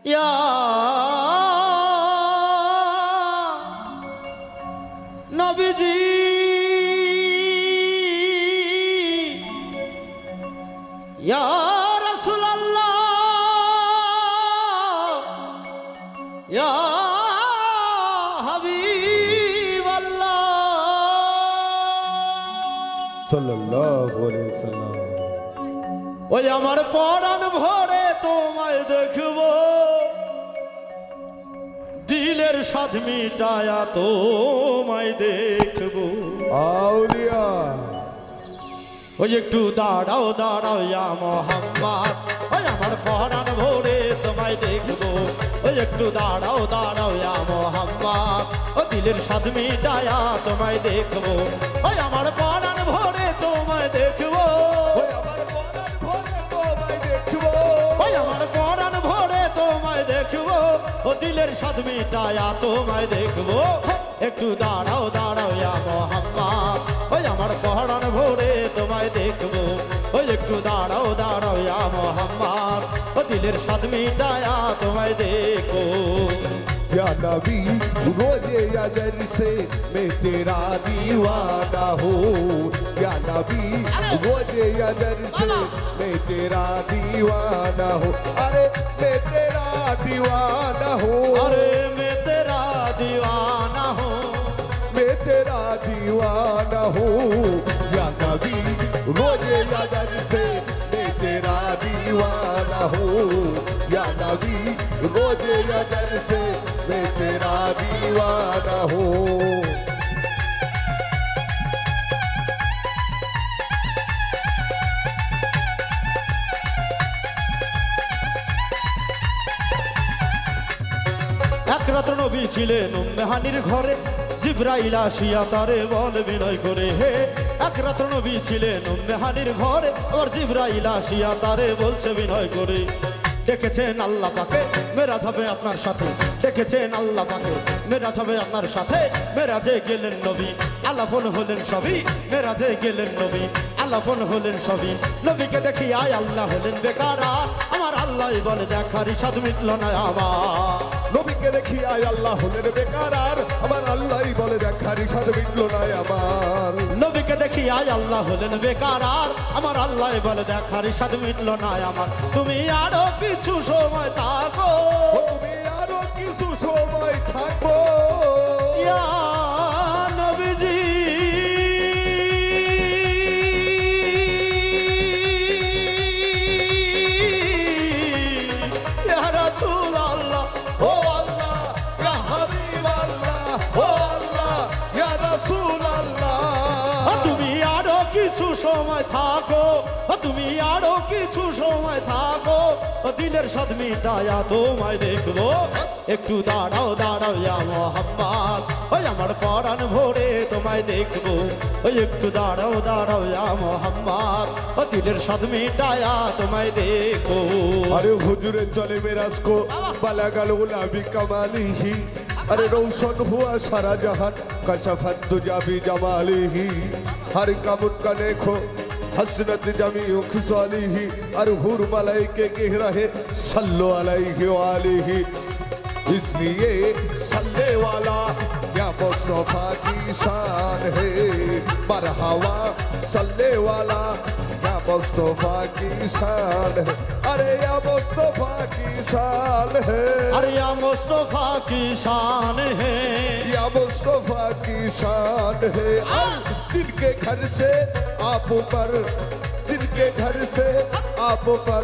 ইয়া নবীজি ইয়া রাসূলুল্লাহ ইয়া হাবিবাল্লাহ সাল্লাল্লাহু আলাইহি ওয়াসাল্লাম। ওই আমার পরাণ ভরে তোমায় দেখবো, দিলের স্বাদ মিটায়া তোমায় দেখবো। আউলিয়া ওই একটু দাঁড়াও দাঁড়াও ইয়া মোহাম্মদ, ওই আমার পরাণ ভরে তোমায় দেখবো। ওই একটু দাঁড়াও দাঁড়াও ইয়া মোহাম্মদ, ও দিলের স্বাদ মিটায়া তোমায় দেখবো। ওই আমার পরাণ ভরে তোমায় দেখবো, ওই আমার পরাণ ভরে তোমায় দেখবো। ওই আমার পরাণ ভরে তোমায় দেখবো, ও দিলের স্বাদ মিটায়া তোমায় দেখবো। একটু দাঁড়াও দাঁড়াও ইয়া মোহাম্মদ, ওই আমার পরাণ ভরে তোমায় দেখবো। ওই একটু দাঁড়াও দাঁড়াও ইয়া মোহাম্মদ, ও দিলের স্বাদ মিটায়া তোমায় দেখো। या नबी रोजे अजर से मैं तेरा दीवाना हूँ। या नबी रोजे अजर से मैं तेरा दीवाना हूँ। अरे मैं तेरा दीवाना हूँ। अरे मैं तेरा दीवाना हूँ, मैं तेरा दीवाना हूँ। या नबी रोजे अजर से मैं तेरा दीवाना हूँ। या नबी रोजे अजर से मैं तेरा दीवाना हूँ। এক রাত নবী ছিলেন উম্মেহানির ঘরে, জিবরাইল আসিয়া তারে বল বিনয় করে। হে এক রাত নবী ছিলেন উম্মেহানির ঘরে, ওর জিবরাইল আসিয়া তারে বলছে বিনয় করে। ডেকেছেন আল্লাহ পাকে মেরাজ হবে আপনার সাথে, ডেকেছেন আল্লাহ পাকে মেরাজ হবে আপনার সাথে। মেরাজে গেলেন নবী আলাপন হলেন সবই, মেরাজে গেলেন নবী আলাপন হলেন সবই। নবীকে দেখি আয় আল্লাহ হলেন বেকারা, আমার আল্লাহ বলে দেখার স্বাদ মিটল না আমার। নবীকে দেখি আয় আল্লাহ হলেন বেকার, আমার আল্লাহই বলে দেখার স্বাদ মিটল না আমার। নবীকে দেখি আয় আল্লাহ হলেন বেকার, আমার আল্লাহ বলে দেখার স্বাদ মিটল না আমার। তুমি আরো কিছু সময় থাকো, ও তুমি আরো কিছু সময় থাকো। ইয়া নবীজি ইয়া রাসূলুল্লাহ, ও আল্লাহ ইয়া হাবিবাল্লাহ, ও আল্লাহ ইয়া রাসূলুল্লাহ। তুমি আরো কিছু সময় থাকো, তুমি আরো কিছু সময় থাকো, দিলের স্বাদ মিটায়া তোমায় দেখবো। একটু দাঁড়াও দাঁড়াও ইয়া মোহাম্মদ, ওই আমার পরাণ ভরে তোমায় দেখবো। ওই একটু দাঁড়াও দাঁড়াও ইয়া মোহাম্মদ, ও দিলের স্বাদ মিটায়া তোমায় দেখো। अरे हुजूरे चले मेराज को बाला गल गुलाबी कमाली ही। अरे रोशन हुआ सारा जहान कशफत तुझा भी जमाली ही। हर कमुन का देखो हसरत जमी खुशवाली ही। अरे हुर मलाइके कह रहे सल्लो अलैहि वालिही। इसलिए सल्ले वाला या मुस्तफा की शान है। मरहबा सल्ले वाला या मुस्तफा की शान है। अरे या मुस्तफा की शान है। अरे या मुस्तफा की शान है, या मुस्तफा की शान है। जिनके घर से आप पर, जिनके घर से आप पर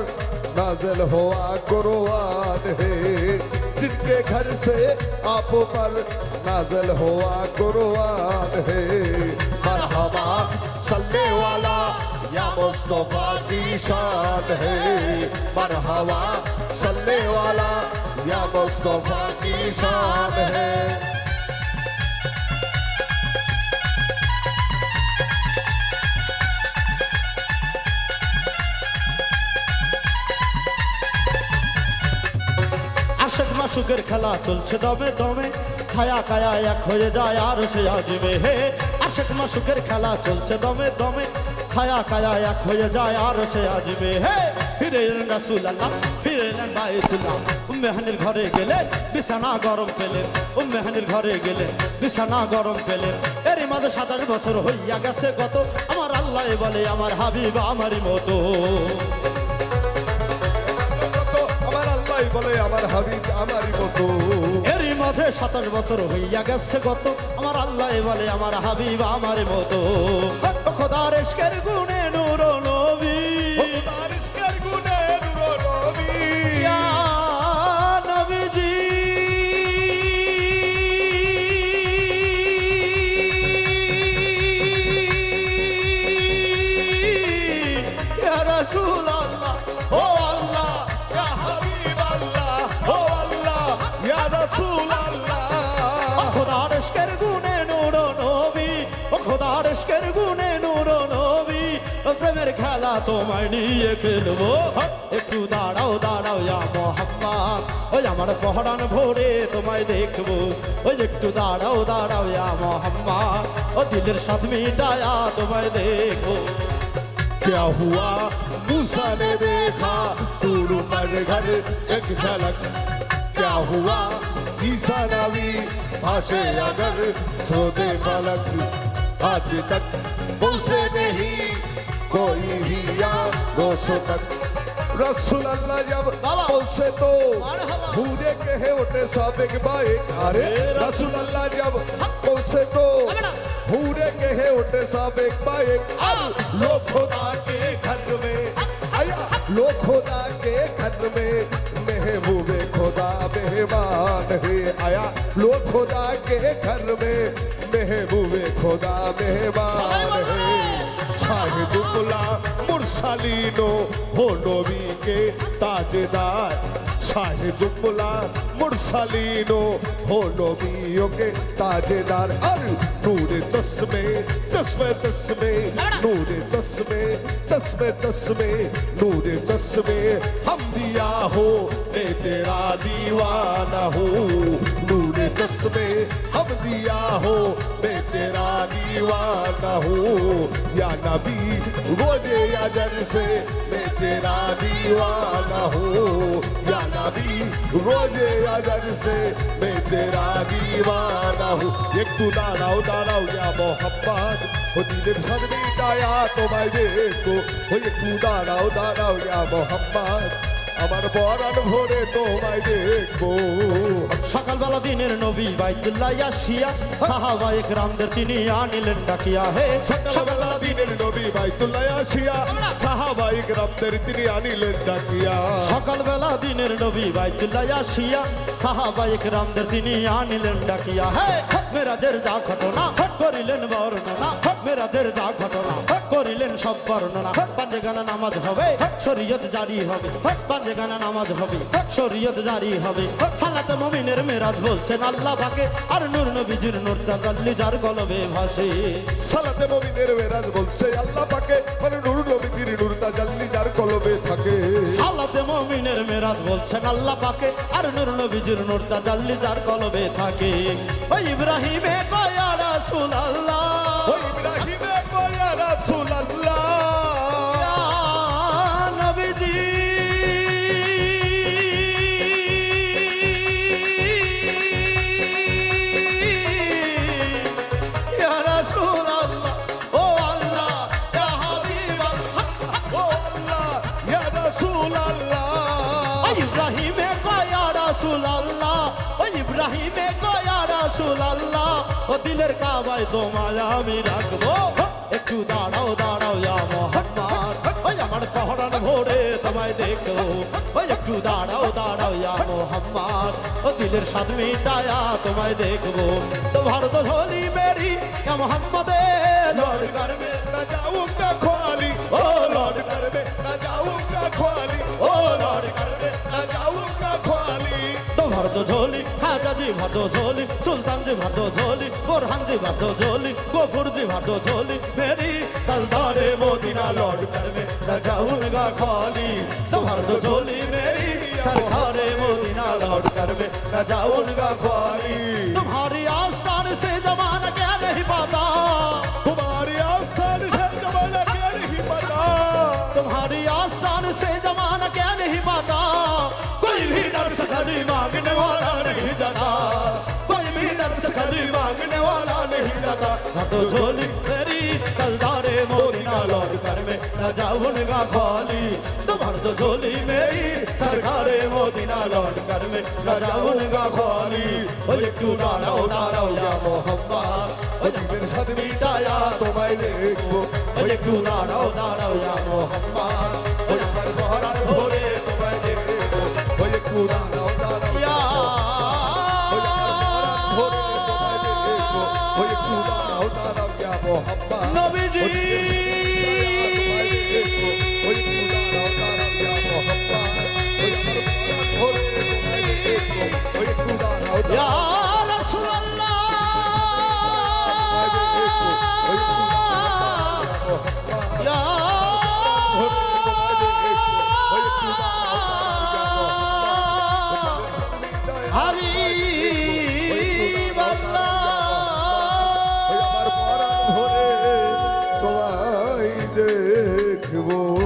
नाज़िल हुआ कुरआन है। जिनके घर से आप पर नाज़िल हुआ कुरआन है। मरहबा सल्ले वाला या मुस्तफा की शान है। मरहबा सल्ले वाला या मुस्तफा की शान है। আশিক মাশুকের খেলা চলছে দমে দমে, ছায়া কায়া এক হয়ে যায় আর সে আজিবে। হে আশিক মাশুকের খেলা চলছে দমে দমে, ছায়া কায়া এক হয়ে যায় আর সে আজিবে। হে ফিরে এলেন রাসূলুল্লাহ, ফিরেলেন বাইতুল্লাহ উম্মে হানির ঘরে গেলেন বিছানা গরম পেলেন উম্মে হানির ঘরে গেলেন বিছানা গরম পেলেন এরই মাঝে 27 বছর হইয়া গেছে গত আমার আল্লাহ বলে আমার হাবিব আমারই মতো আমার আল্লাহ বলে আমার হাবিব আমারই মতো এরই মাঝে 27 বছর হইয়া গেছে গত আমার আল্লাহ বলে আমার হাবিব আমারই মতো খোদার ইশকের গুণে নূর নবী খোদার ইশকের গুণে নূর নবী ইয়া নবীজি ইয়া রাসূলুল্লাহ ও আল্লাহ ইয়া হাবিব আল্লাহ ও আল্লাহ ইয়া রাসূল আল্লাহ খোদার ইশকের গুণে নূর নবী ও খোদার ইশকের গুণে নূর নবী ও প্রেমের খেলা তোমায় নিয়ে খেলবো একটু দাঁড়াও দাঁড়াও ইয়া মোহাম্মদ ওই আমার পহরান ভরে তোমায় দেখবো ওই একটু দাঁড়াও দাঁড়াও ইয়া মোহাম্মদ ও দিলের সাথ মিটায়া তোমায় দেখবো क्या हुआ मूसा ने देखा दूर पर घर एक झलक क्या हुआ ईसा नबी भाषे अगर सोते फलक आज तक उसे नहीं कोई भी याद दोषों तक रसूल अल्लाह जब उसे तो भूरे कहे उठे साबिक बाए अरे रसूल अल्लाह जब उसे तो भूरे कहे उठे साबिक बाए अब लो खुदा के घर में आया लो खुदा के घर में महबूबे खुदा मेहमान है आया लो खुदा के घर में महबूबे खुदा मेहमान है शाहिदुल्ला मुरसलीनो हो नबी के ताजदार शाहिदुल्ला मुरसलीनो हो नबियों के ताजदार और नूर तस्मे तस्मे तस्मे नूर तस्मे तस्मे तस्मे नूर तस्मे हम दिया हो मैं तेरा दीवाना हूँ नूर तस्मे हम दिया हो मैं तेरा दीवाना हूँ या नबी रोजे अजर से मैं तेरा दीवाना हूँ या नबी रोजे अजर से मैं तेरा दीवाना हूँ एक तू दानाओ दानाओ या मोहब्बत हो दिल भर मिटाया তোমায় দেখো ওই একটু দাঁড়াও দাঁড়াও ইয়া মোহাম্মদ আমার বরান ভরে তোমায় দেখবো সকালবেলা দিনের নবী বাইতুল্লাহ আসিয়া সাহাবা একরামদের তিনি আনিলেন ডাকিয়া হে সকালবেলা দিনের নবী বাইতুল্লাহ আসিয়া সাহাবা ইকরামদের তিনি আনিলেন ডাকিয়া সকালবেলা দিনের নবী বাইতুল্লাহ আসিয়া সাহাবা একরামদের তিনি আনিলেন ডাকিয়া হে মেরাজের যা ঘটনা করিলেন বর্ণনা মেরাজের যা ঘটনা করিলেন সব বর্ণনা পাঁচে গানা নামাজ হবে শরীয়ত জারি হবে পাঁচে গানা নামাজ হবে শরীয়ত জারি হবে সালাতে মুমিনের মেরাজ বলছেন আল্লাহ পাকে আর নূর নবীজির নূর তাজাল্লি যার কলবে ভাসে সালাতে মুমিনের মেরাজ বলছে আল্লাহ পাকে মানে নূর নবীর নূর তাজাল্লি যার কলবে থাকে সালাতে মুমিনের মেরাজ বলছেন আল্লাহ পাকে আর নূর নবীজির নূর তাজাল্লি যার কলবে থাকে ওই ইব্রাহিমে কয়া রাসূলুল্লাহ ওই ইব্রাহিমে কয়া রাসূলুল্লাহ ইয়া নবীজি ইয়া রাসূলুল্লাহ ও আল্লাহ ইয়া হাবিব আল্লাহ ও আল্লাহ ইয়া রাসূলুল্লাহ ইব্রাহিমে কয়া রাসূলুল্লাহ ও ইব্রাহিমে কয়া রাসূলুল্লাহ ও দিলের কাবায় তোমায় আমি রাখবো একটু দাঁড়াও দাঁড়াও ইয়া মোহাম্মদ ওই আমার পহরান ভরে তোমায় দেখো ওই একটু দাঁড়াও দাঁড়াও ইয়া মোহাম্মদ ও দিলের স্বাদ মিটায়া তোমায় দেখবো তো ভারত ঝোলি মেরি ইয়া মোহাম্মদে লড় করবে না যাऊंगा ख्वाली ओ लौट कर में ना जाऊंगा ख्वाली ओ लौट कर में ना जाऊंगा ख्वाली তো ভারত ঝোলি খাজাজি ভারত ঝোলি সুলতানজি ভারত ঝোলি বোরহানজি ভারত ঝোলি গফুরজি ভারত ঝোলি মেরি তলদারে মদিনা লौट कर में न जाऊंगा खाली तो भारत झोली मेरी सरकारे मदीना लौट कर में न जाऊंगा खाली तुम्हारी आस्थान से जमाना क्या नहीं पाता तुम्हारी आस्थान से जमाना क्या नहीं पता तुम्हारी आस्थान से जमाना क्या नहीं पाता कभी मांगने वाला नहीं जाता, कोई भी दर्द से कभी मांगने वाला नहीं जाता। न तो झोली तेरी कलदारे मोदिना लौट कर में न जाऊंगा खाली, तुम्हार तो झोली मेरी सरकारे मोदिना लौट कर में न जाऊंगा खाली। ओ एक तू दाराओ दाराओ या मोहब्बत, ओ जीवन सद मिटाया तो मैं देखो, ओ एक तू दाराओ दाराओ या मोहब्बत, ओ पर बहरा भोरे तो मैं देखो, ओ एक तू दाराओ दाराओ या नबी जी या रसूल अल्लाह या हबीब अल्लाह তোমায় দেখবো।